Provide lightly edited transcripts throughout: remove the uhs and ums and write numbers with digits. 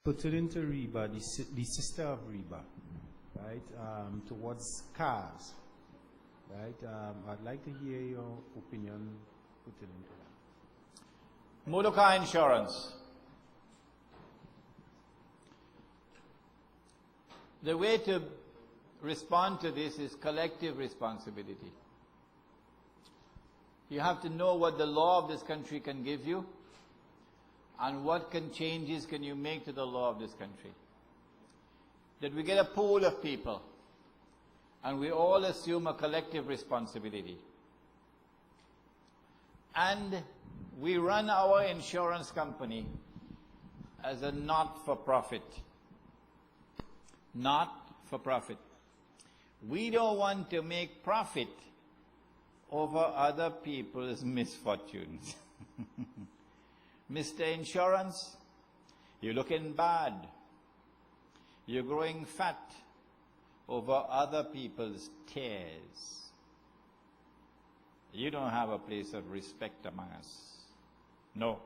pertaining to riba, the sister of riba, right, towards cars, right? I'd like to hear your opinion pertaining to that. Motor car insurance. The way to respond to this is collective responsibility. You have to know what the law of this country can give you and what changes can you make to the law of this country. That we get a pool of people and we all assume a collective responsibility. And we run our insurance company as a not-for-profit. Not-for-profit. We don't want to make profit over other people's misfortunes. Mr. Insurance, you're looking bad. You're growing fat over other people's tears. You don't have a place of respect among us. No.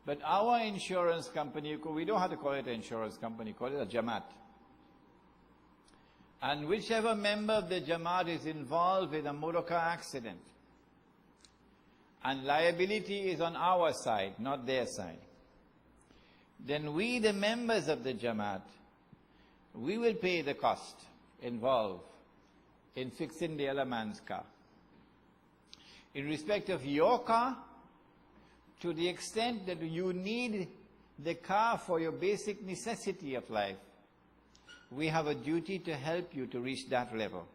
But our insurance company, we don't have to call it an insurance company, call it a Jamaat. And whichever member of the Jamaat is involved in a motor car accident, and liability is on our side, not their side, then we, the members of the Jamaat, we will pay the cost involved in fixing the other man's car. In respect of your car, to the extent that you need the car for your basic necessity of life, we have a duty to help you to reach that level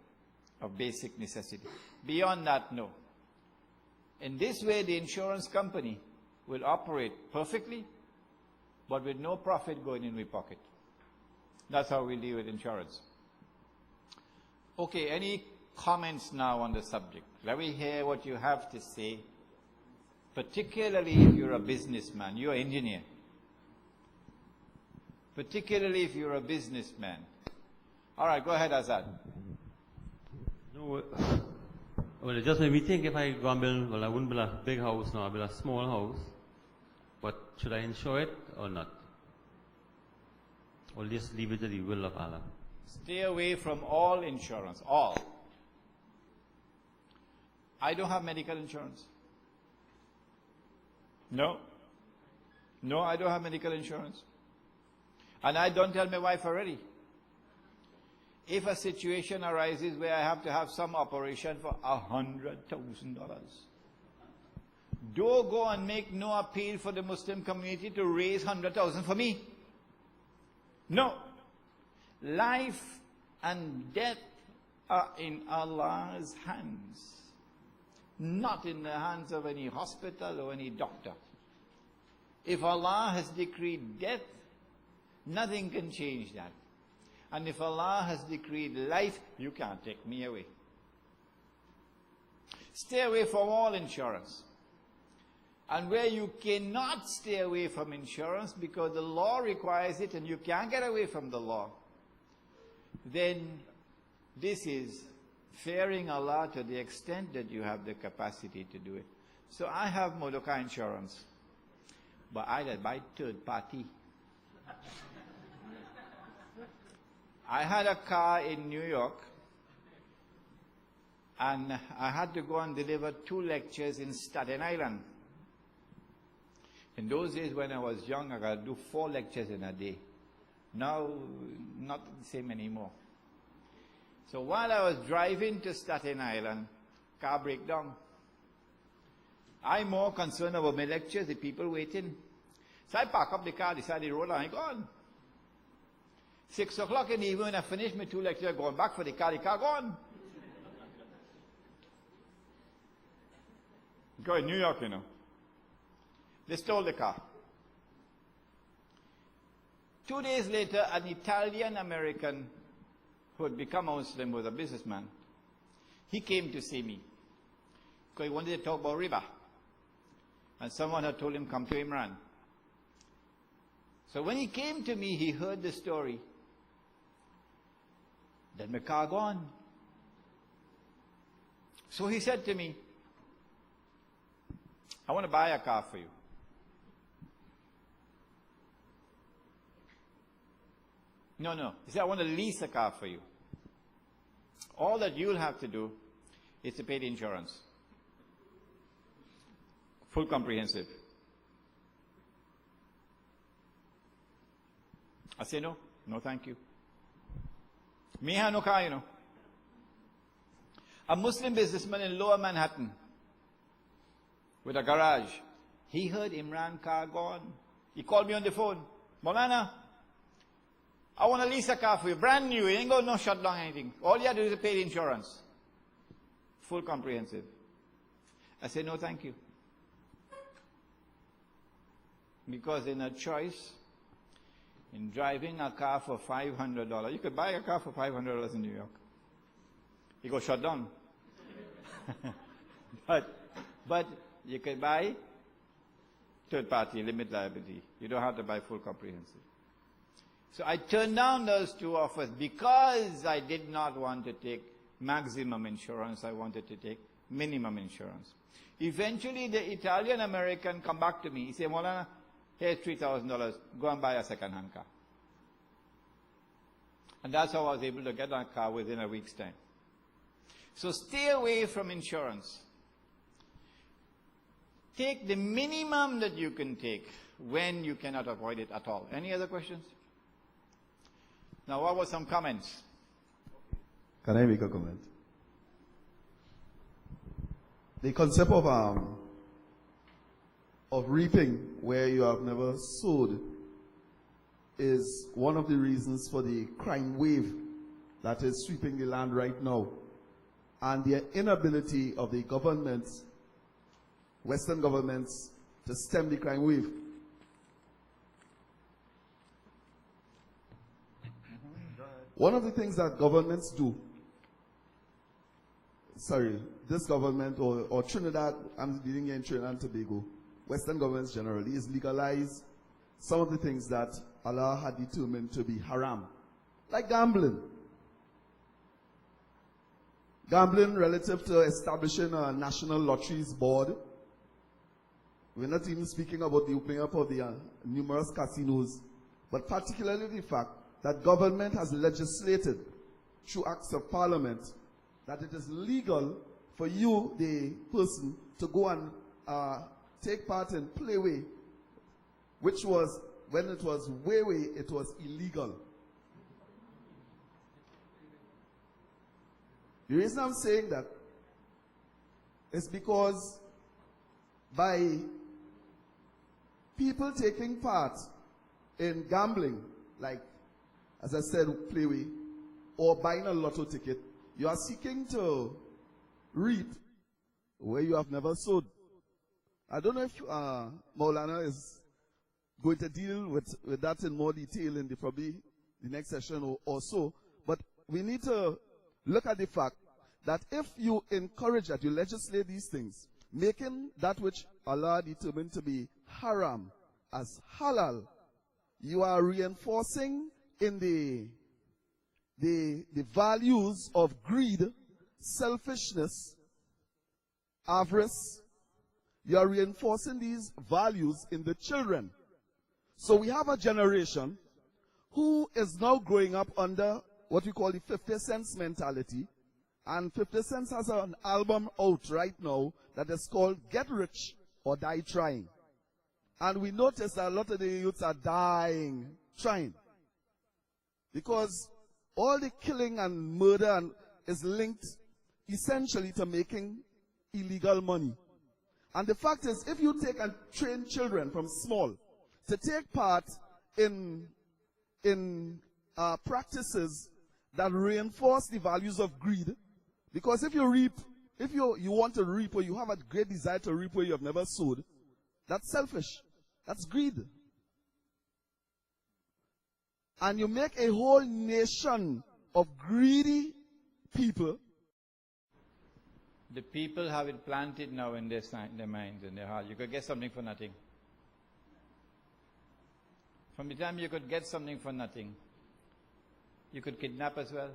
of basic necessity. Beyond that, no. In this way, the insurance company will operate perfectly, but with no profit going in my pocket. That's how we deal with insurance. Okay, any comments now on the subject? Let me hear what you have to say, particularly if you're a businessman, you're an engineer. Particularly if you're a businessman. All right, go ahead, Azad. No, well, it just made me think if I go and build, well, I wouldn't build a big house now, I build a small house. But should I insure it or not? Or just leave it to the will of Allah? Stay away from all insurance, all. I don't have medical insurance. No. No, I don't have medical insurance. And I don't tell my wife already. If a situation arises where I have to have some operation for $100,000, don't go and make no appeal for the Muslim community to raise $100,000 for me. No. Life and death are in Allah's hands, not in the hands of any hospital or any doctor. If Allah has decreed death, nothing can change that. And if Allah has decreed life, you can't take me away. Stay away from all insurance. And where you cannot stay away from insurance because the law requires it and you can't get away from the law, then this is fearing Allah to the extent that you have the capacity to do it. So I have motor car insurance, but I buy third party. I had a car in New York, and I had to go and deliver 2 lectures in Staten Island. In those days when I was young, I could do 4 lectures in a day. Now, not the same anymore. So while I was driving to Staten Island, car break down. I'm more concerned about my lectures, the people waiting. So I park up the car, decided to roll on, I gone. 6 o'clock in the evening, when I finished my 2 lectures, going back for the car gone. Go in New York, you know. They stole the car. 2 days later, an Italian-American who had become a Muslim, was a businessman. He came to see me because he wanted to talk about riba. And someone had told him, come to Imran. So when he came to me, he heard the story. Then my car gone. So he said to me, I want to buy a car for you. No, no. He said, I want to lease a car for you. All that you'll have to do is to pay the insurance. Full comprehensive. I say, no. No, thank you. Me have no car, you know. A Muslim businessman in Lower Manhattan with a garage. He heard Imran car gone. He called me on the phone. Maulana, I want to lease a car for you. Brand new. You ain't got no shut down anything. All you have to do is pay the insurance. Full comprehensive. I said, no, thank you. Because in a choice, in driving a car for $500, you could buy a car for $500 in New York. You go shut down. but you could buy third party, limit liability. You don't have to buy full comprehensive. So I turned down those two offers because I did not want to take maximum insurance. I wanted to take minimum insurance. Eventually the Italian American come back to me. He said, Maulana, here's $3,000. Go and buy a second-hand car. And that's how I was able to get a car within a week's time. So stay away from insurance. Take the minimum that you can take when you cannot avoid it at all. Any other questions? Now, what were some comments? Can I make a comment? The concept of reaping where you have never sowed is one of the reasons for the crime wave that is sweeping the land right now, and the inability of the governments, Western governments, to stem the crime wave. One of the things that governments do, this government or Trinidad, I'm dealing in Trinidad and Tobago, Western governments generally, is legalize some of the things that Allah had determined to be haram, like gambling. Gambling relative to establishing a national lotteries board. We're not even speaking about the opening up of the numerous casinos, but particularly the fact that government has legislated through acts of parliament that it is legal for you, the person, to go and take part in playway, which was, when it was way, it was illegal. The reason I'm saying that is because by people taking part in gambling, like, as I said, playway, or buying a lotto ticket, you are seeking to reap where you have never sowed. I don't know if Maulana is going to deal with that in more detail in probably the next session or so, but we need to look at the fact that if you encourage that, you legislate these things, making that which Allah determined to be haram as halal, you are reinforcing in the values of greed, selfishness, avarice. You are reinforcing these values in the children. So we have a generation who is now growing up under what we call the 50 cents mentality. And 50 Cent has an album out right now that is called Get Rich or Die Trying. And we notice that a lot of the youths are dying trying. Because all the killing and murder is linked essentially to making illegal money. And the fact is, if you take and train children from small to take part in practices that reinforce the values of greed, because if you want to reap or you have a great desire to reap where you have never sowed, that's selfish. That's greed. And you make a whole nation of greedy people. The people have it planted now in their minds and their heart. You could get something for nothing. From the time you could get something for nothing, you could kidnap as well.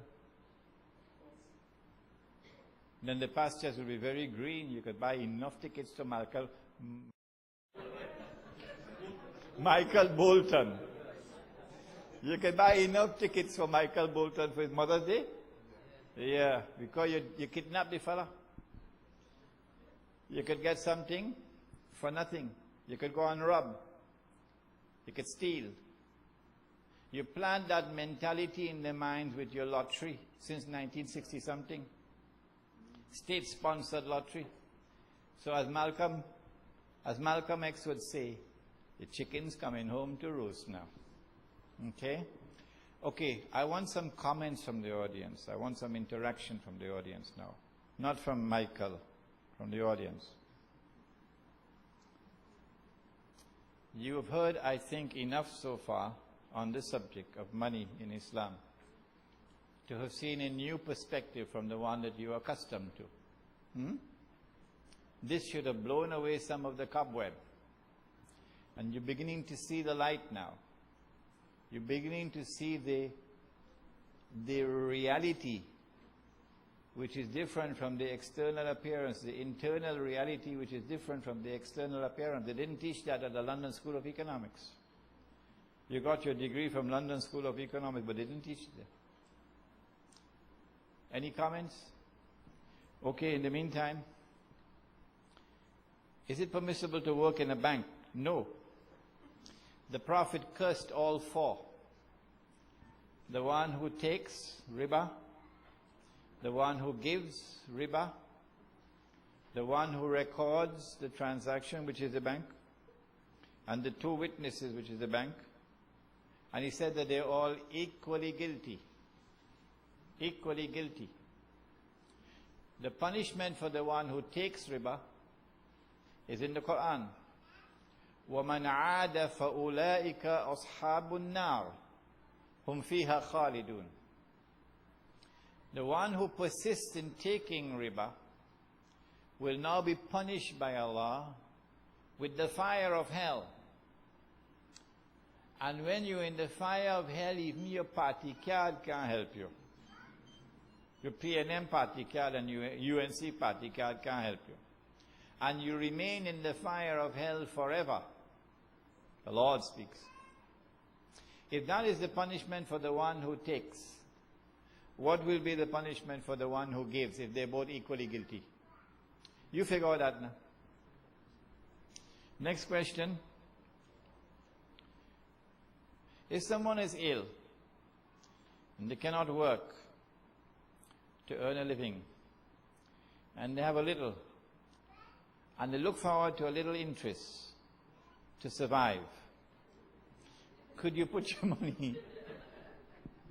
Then the pastures will be very green. You could buy enough tickets to Michael Bolton. You can buy enough tickets for Michael Bolton for his Mother's Day. Yeah, because you kidnap the fella. You could get something for nothing. You could go and rob. You could steal. You plant that mentality in their minds with your lottery since 1960 something. State-sponsored lottery. So as Malcolm X would say, the chicken's coming home to roost now. Okay? Okay, I want some comments from the audience. I want some interaction from the audience now. Not from Michael, from the audience. You have heard, I think, enough so far on the subject of money in Islam to have seen a new perspective from the one that you are accustomed to. This should have blown away some of the cobweb. And you're beginning to see the light now. You're beginning to see the reality which is different from the external appearance, the internal reality which is different from the external appearance. They didn't teach that at the London School of Economics. You got your degree from London School of Economics, but they didn't teach it there. Any comments? Okay, in the meantime, is it permissible to work in a bank? No. The Prophet cursed all four. The one who takes riba, the one who gives riba, the one who records the transaction, which is the bank, and the two witnesses, which is the bank. And he said that they're all equally guilty. Equally guilty. The punishment for the one who takes riba is in the Quran. وَمَنْ عَادَ فَأُولَٰئِكَ أَصْحَابُ النَّارِ هُمْ فِيهَا خَالِدُونَ. The one who persists in taking riba will now be punished by Allah with the fire of hell. And when you're in the fire of hell, even your party card can't help you. Your PNM party card and your UNC party card can't help you. And you remain in the fire of hell forever. The Lord speaks. If that is the punishment for the one who takes, what will be the punishment for the one who gives if they're both equally guilty? You figure out that now. Next question. If someone is ill and they cannot work to earn a living, and they have a little, and they look forward to a little interest to survive, could you put your money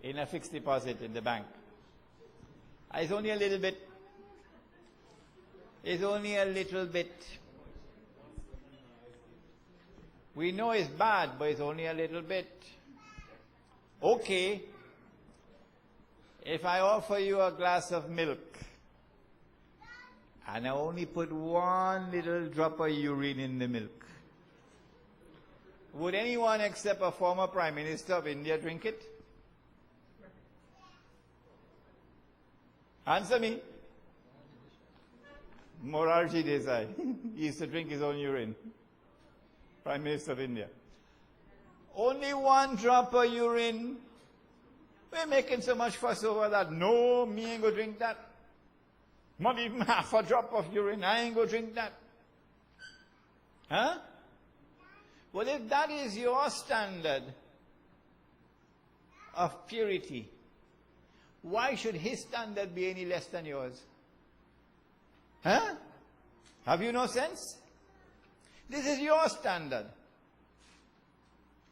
in a fixed deposit in the bank? It's only a little bit. It's only a little bit. We know it's bad, but it's only a little bit. Okay, if I offer you a glass of milk, and I only put one little drop of urine in the milk, would anyone except a former Prime Minister of India drink it? Answer me. Morarji Desai. He used to drink his own urine. Prime Minister of India. Only one drop of urine. We're making so much fuss over that. No, me ain't go drink that. Not even half a drop of urine. I ain't go drink that. Huh? Well, if that is your standard of purity, why should his standard be any less than yours? Huh? Have you no sense? This is your standard.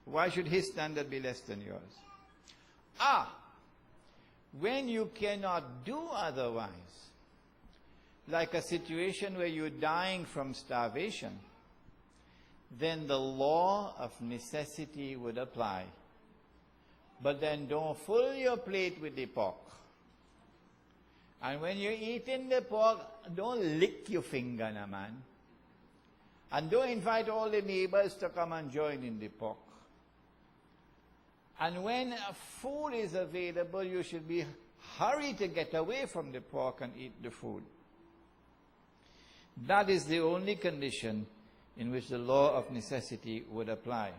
Why should his standard be less than yours? When you cannot do otherwise, like a situation where you're dying from starvation, then the law of necessity would apply. But then don't fill your plate with the pork. And when you're eating the pork, don't lick your finger, na man. And don't invite all the neighbors to come and join in the pork. And when food is available, you should be hurried to get away from the pork and eat the food. That is the only condition in which the law of necessity would apply.